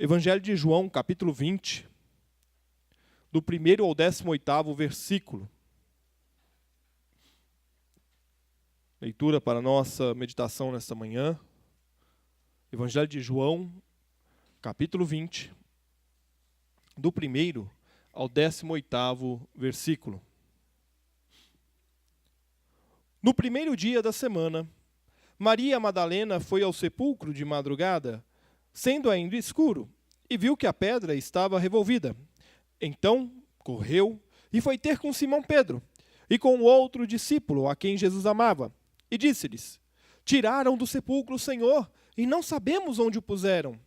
Evangelho de João, capítulo 20, do 1º ao 18º versículo. Leitura para a nossa meditação nesta manhã. Evangelho de João, capítulo 20, do 1º ao 18º versículo. No primeiro dia da semana, Maria Madalena foi ao sepulcro de madrugada, sendo ainda escuro, e viu que a pedra estava revolvida. Então correu e foi ter com Simão Pedro e com o outro discípulo a quem Jesus amava, e disse-lhes: Tiraram do sepulcro o Senhor, e não sabemos onde o puseram.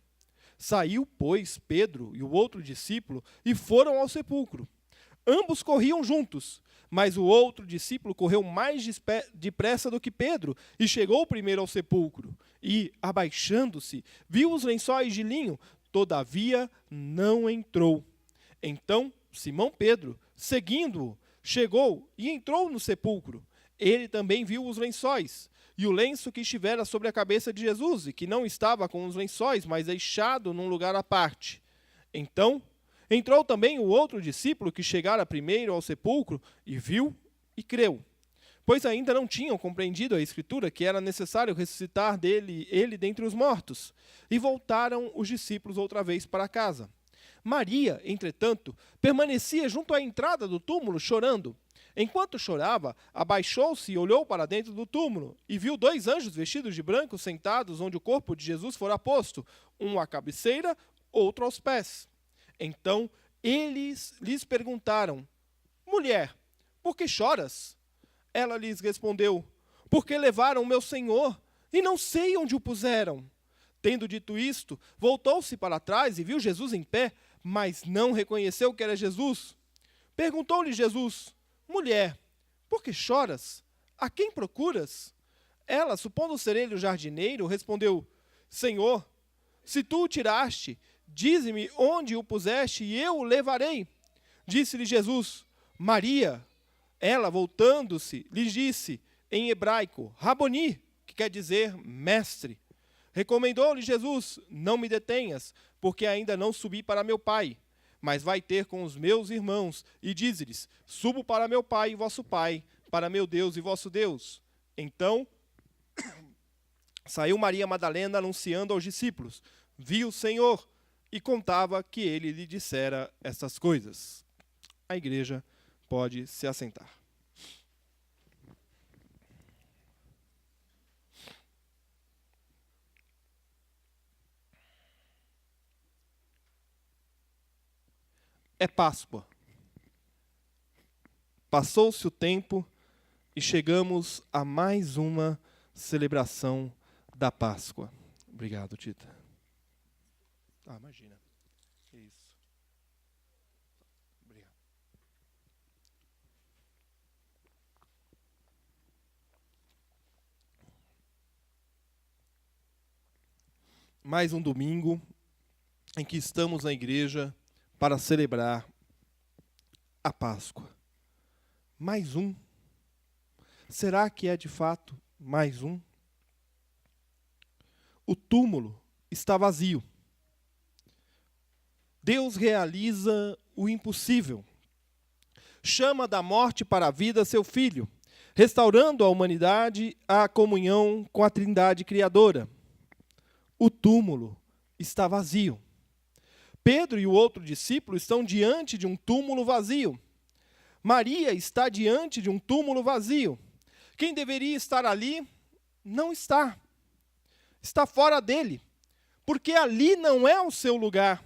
Saiu, pois, Pedro e o outro discípulo, e foram ao sepulcro. Ambos corriam juntos, mas o outro discípulo correu mais depressa do que Pedro, e chegou primeiro ao sepulcro. E, abaixando-se, viu os lençóis de linho, todavia não entrou. Então Simão Pedro, seguindo-o, chegou e entrou no sepulcro. Ele também viu os lençóis, e o lenço que estivera sobre a cabeça de Jesus, e que não estava com os lençóis, mas deixado num lugar à parte. Então entrou também o outro discípulo que chegara primeiro ao sepulcro, e viu e creu. Pois ainda não tinham compreendido a Escritura que era necessário ressuscitar ele dentre os mortos. E voltaram os discípulos outra vez para casa. Maria, entretanto, permanecia junto à entrada do túmulo, chorando. Enquanto chorava, abaixou-se e olhou para dentro do túmulo, e viu 2 anjos vestidos de branco sentados onde o corpo de Jesus fora posto, um à cabeceira, outro aos pés. Então eles lhes perguntaram: Mulher, por que choras? Ela lhes respondeu: Porque levaram o meu Senhor, e não sei onde o puseram. Tendo dito isto, voltou-se para trás e viu Jesus em pé, mas não reconheceu que era Jesus. Perguntou-lhe Jesus: Mulher, por que choras? A quem procuras? Ela, supondo ser ele o jardineiro, respondeu: Senhor, se tu o tiraste, dize-me onde o puseste e eu o levarei. Disse-lhe Jesus: Maria. Ela, voltando-se, lhe disse em hebraico: Raboni, que quer dizer mestre. Recomendou-lhe Jesus: Não me detenhas, porque ainda não subi para meu Pai, mas vai ter com os meus irmãos, e dize-lhes: Subo para meu Pai e vosso Pai, para meu Deus e vosso Deus. Então saiu Maria Madalena anunciando aos discípulos: Viu o Senhor, e contava que ele lhe dissera estas coisas. A igreja pode se assentar. É Páscoa. Passou-se o tempo e chegamos a mais uma celebração da Páscoa. Obrigado, Tita. Imagina. Isso. Obrigado. Mais um domingo em que estamos na igreja para celebrar a Páscoa. Mais um. Será que é de fato mais um? O túmulo está vazio. Deus realiza o impossível. Chama da morte para a vida seu Filho, restaurando a humanidade à comunhão com a Trindade Criadora. O túmulo está vazio. Pedro e o outro discípulo estão diante de um túmulo vazio. Maria está diante de um túmulo vazio. Quem deveria estar ali, não está. Está fora dele, porque ali não é o seu lugar.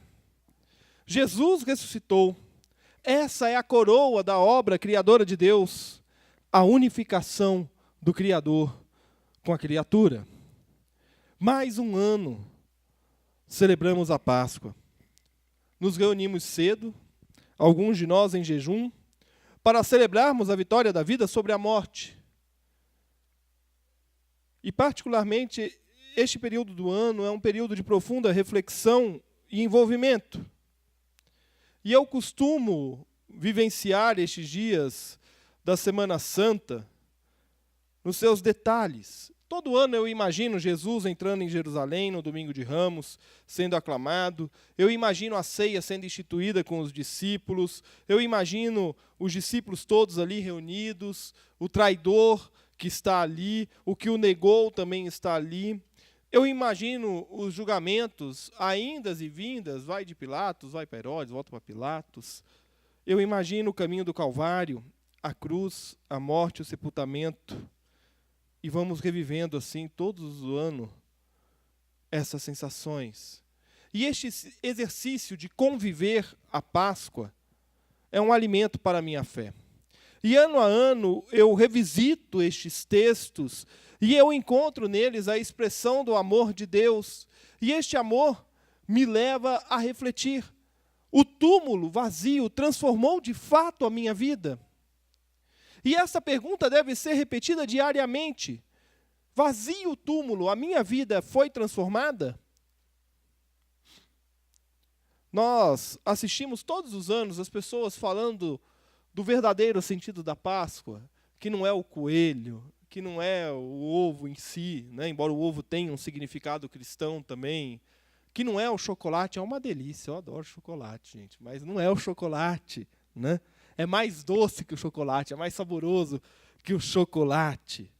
Jesus ressuscitou. Essa é a coroa da obra criadora de Deus, a unificação do Criador com a criatura. Mais um ano celebramos a Páscoa. Nos reunimos cedo, alguns de nós em jejum, para celebrarmos a vitória da vida sobre a morte. E, particularmente, este período do ano é um período de profunda reflexão e envolvimento. E eu costumo vivenciar estes dias da Semana Santa nos seus detalhes. Todo ano eu imagino Jesus entrando em Jerusalém no domingo de Ramos, sendo aclamado. Eu imagino a ceia sendo instituída com os discípulos. Eu imagino os discípulos todos ali reunidos, o traidor que está ali, o que o negou também está ali. Eu imagino os julgamentos, aindas e vindas, vai de Pilatos, vai para Herodes, volta para Pilatos. Eu imagino o caminho do Calvário, a cruz, a morte, o sepultamento. E vamos revivendo assim, todos os anos, essas sensações. E este exercício de conviver a Páscoa é um alimento para a minha fé. E ano a ano eu revisito estes textos e eu encontro neles a expressão do amor de Deus. E este amor me leva a refletir. O túmulo vazio transformou de fato a minha vida? E essa pergunta deve ser repetida diariamente. Vazio o túmulo, a minha vida foi transformada? Nós assistimos todos os anos as pessoas falando do verdadeiro sentido da Páscoa, que não é o coelho, que não é o ovo em si, né? Embora o ovo tenha um significado cristão também, que não é o chocolate, é uma delícia, eu adoro chocolate, gente, mas não é o chocolate, né? É mais doce que o chocolate, é mais saboroso que o chocolate.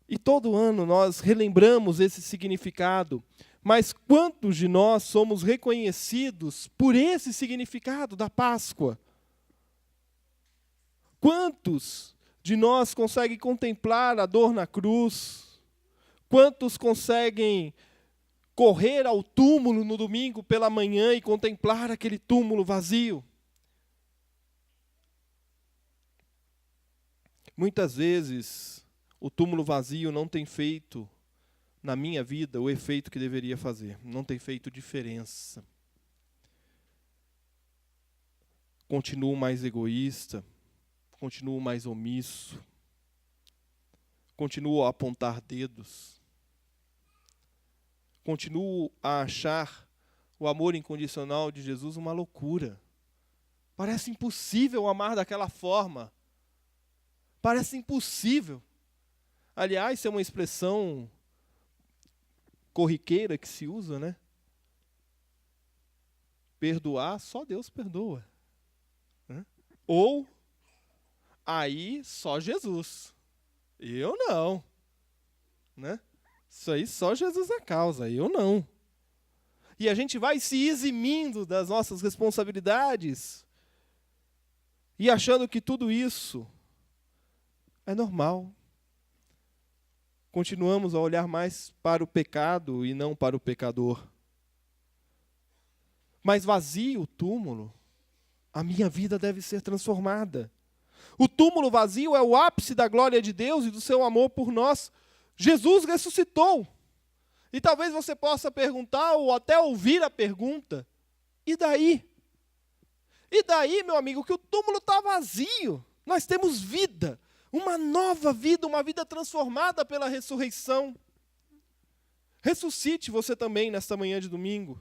E todo ano nós relembramos esse significado, mas quantos de nós somos reconhecidos por esse significado da Páscoa? Quantos de nós conseguem contemplar a dor na cruz? Quantos conseguem correr ao túmulo no domingo pela manhã e contemplar aquele túmulo vazio? Muitas vezes, o túmulo vazio não tem feito, na minha vida, o efeito que deveria fazer. Não tem feito diferença. Continuo mais egoísta, continuo mais omisso, continuo a apontar dedos, continuo a achar o amor incondicional de Jesus uma loucura. Parece impossível amar daquela forma. Parece impossível. Aliás, isso é uma expressão corriqueira que se usa, né? Perdoar, só Deus perdoa. Né? Ou, aí, só Jesus. Eu não. Né? Isso aí só Jesus é causa, eu não. E a gente vai se eximindo das nossas responsabilidades e achando que tudo isso é normal. Continuamos a olhar mais para o pecado e não para o pecador. Mas vazio o túmulo, a minha vida deve ser transformada. O túmulo vazio é o ápice da glória de Deus e do seu amor por nós. Jesus ressuscitou. E talvez você possa perguntar ou até ouvir a pergunta: e daí? E daí, meu amigo, que o túmulo está vazio? Nós temos vida. Uma nova vida, uma vida transformada pela ressurreição. Ressuscite você também nesta manhã de domingo.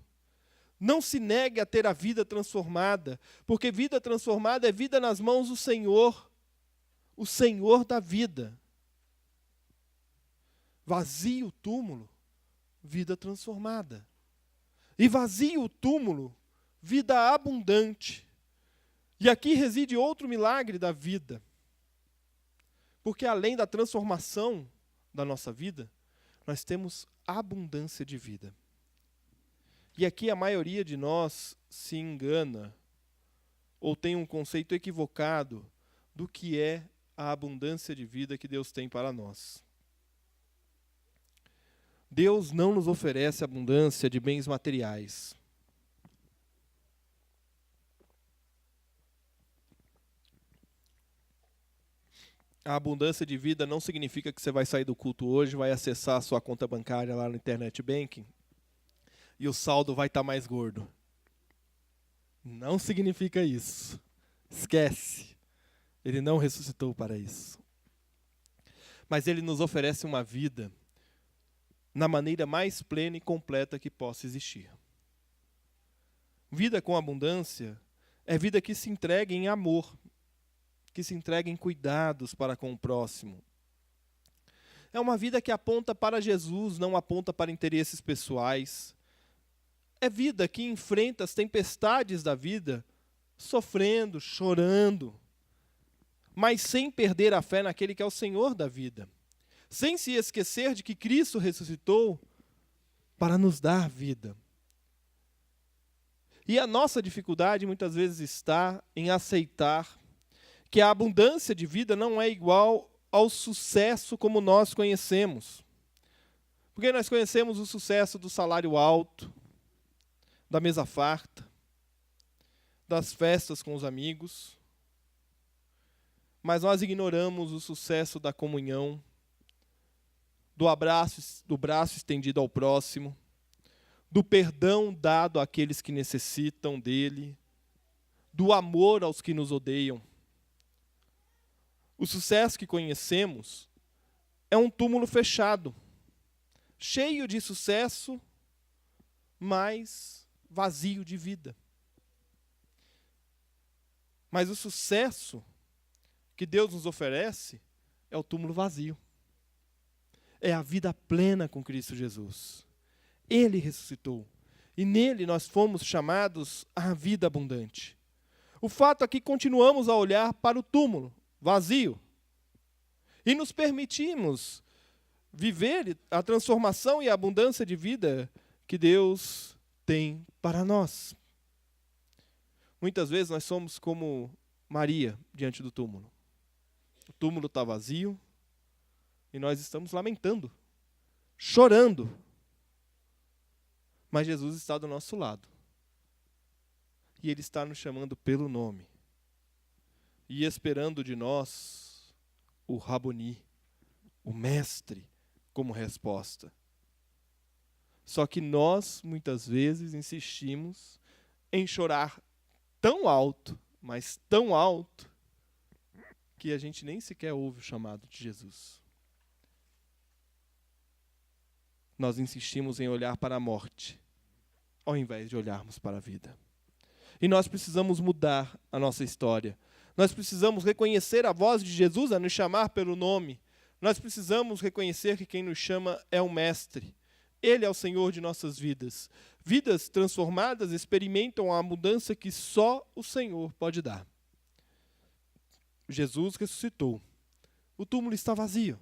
Não se negue a ter a vida transformada, porque vida transformada é vida nas mãos do Senhor, o Senhor da vida. Vazio o túmulo, vida transformada. E vazio o túmulo, vida abundante. E aqui reside outro milagre da vida. Porque além da transformação da nossa vida, nós temos abundância de vida. E aqui a maioria de nós se engana ou tem um conceito equivocado do que é a abundância de vida que Deus tem para nós. Deus não nos oferece abundância de bens materiais. A abundância de vida não significa que você vai sair do culto hoje, vai acessar a sua conta bancária lá no Internet Banking e o saldo vai estar mais gordo. Não significa isso. Esquece. Ele não ressuscitou para isso. Mas ele nos oferece uma vida na maneira mais plena e completa que possa existir. Vida com abundância é vida que se entrega em amor, que se entrega em cuidados para com o próximo. É uma vida que aponta para Jesus, não aponta para interesses pessoais. É vida que enfrenta as tempestades da vida, sofrendo, chorando, mas sem perder a fé naquele que é o Senhor da vida. Sem se esquecer de que Cristo ressuscitou para nos dar vida. E a nossa dificuldade muitas vezes está em aceitar que a abundância de vida não é igual ao sucesso como nós conhecemos. Porque nós conhecemos o sucesso do salário alto, da mesa farta, das festas com os amigos, mas nós ignoramos o sucesso da comunhão, do braço estendido ao próximo, do perdão dado àqueles que necessitam dele, do amor aos que nos odeiam. O sucesso que conhecemos é um túmulo fechado, cheio de sucesso, mas vazio de vida. Mas o sucesso que Deus nos oferece é o túmulo vazio. É a vida plena com Cristo Jesus. Ele ressuscitou. E nele nós fomos chamados à vida abundante. O fato é que continuamos a olhar para o túmulo vazio. E nos permitimos viver a transformação e a abundância de vida que Deus tem para nós. Muitas vezes nós somos como Maria diante do túmulo. O túmulo está vazio e nós estamos lamentando, chorando. Mas Jesus está do nosso lado. E Ele está nos chamando pelo nome. E esperando de nós o Raboni, o Mestre, como resposta. Só que nós, muitas vezes, insistimos em chorar tão alto, mas tão alto, que a gente nem sequer ouve o chamado de Jesus. Nós insistimos em olhar para a morte, ao invés de olharmos para a vida. E nós precisamos mudar a nossa história. Nós precisamos reconhecer a voz de Jesus a nos chamar pelo nome. Nós precisamos reconhecer que quem nos chama é o Mestre. Ele é o Senhor de nossas vidas. Vidas transformadas experimentam a mudança que só o Senhor pode dar. Jesus ressuscitou. O túmulo está vazio.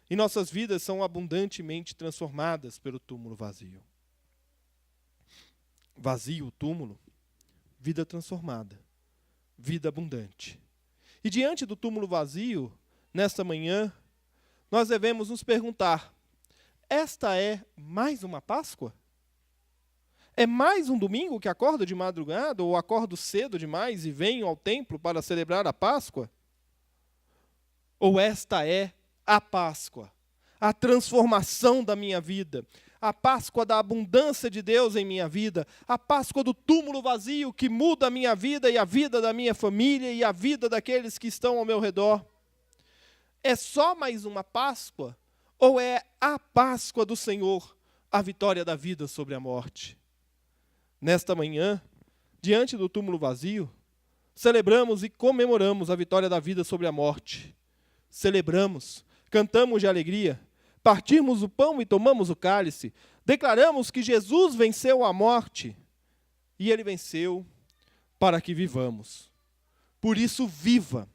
E nossas vidas são abundantemente transformadas pelo túmulo vazio. Vazio o túmulo, vida transformada, vida abundante. E diante do túmulo vazio, nesta manhã, nós devemos nos perguntar: esta é mais uma Páscoa? É mais um domingo que acordo de madrugada ou acordo cedo demais e venho ao templo para celebrar a Páscoa? Ou esta é a Páscoa, a transformação da minha vida, a Páscoa da abundância de Deus em minha vida, a Páscoa do túmulo vazio que muda a minha vida e a vida da minha família e a vida daqueles que estão ao meu redor? É só mais uma Páscoa? Ou é a Páscoa do Senhor, a vitória da vida sobre a morte? Nesta manhã, diante do túmulo vazio, celebramos e comemoramos a vitória da vida sobre a morte. Celebramos, cantamos de alegria, partimos o pão e tomamos o cálice, declaramos que Jesus venceu a morte e Ele venceu para que vivamos. Por isso, viva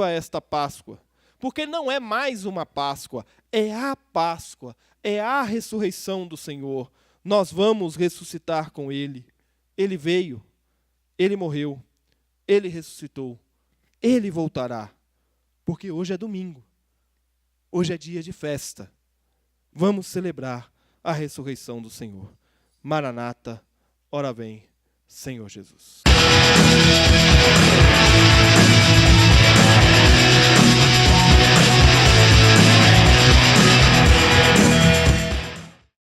esta Páscoa, porque não é mais uma Páscoa, é a Páscoa, é a ressurreição do Senhor. Nós vamos ressuscitar com Ele. Ele veio, Ele morreu, Ele ressuscitou, Ele voltará. Porque hoje é domingo, hoje é dia de festa. Vamos celebrar a ressurreição do Senhor. Maranata, ora vem, Senhor Jesus.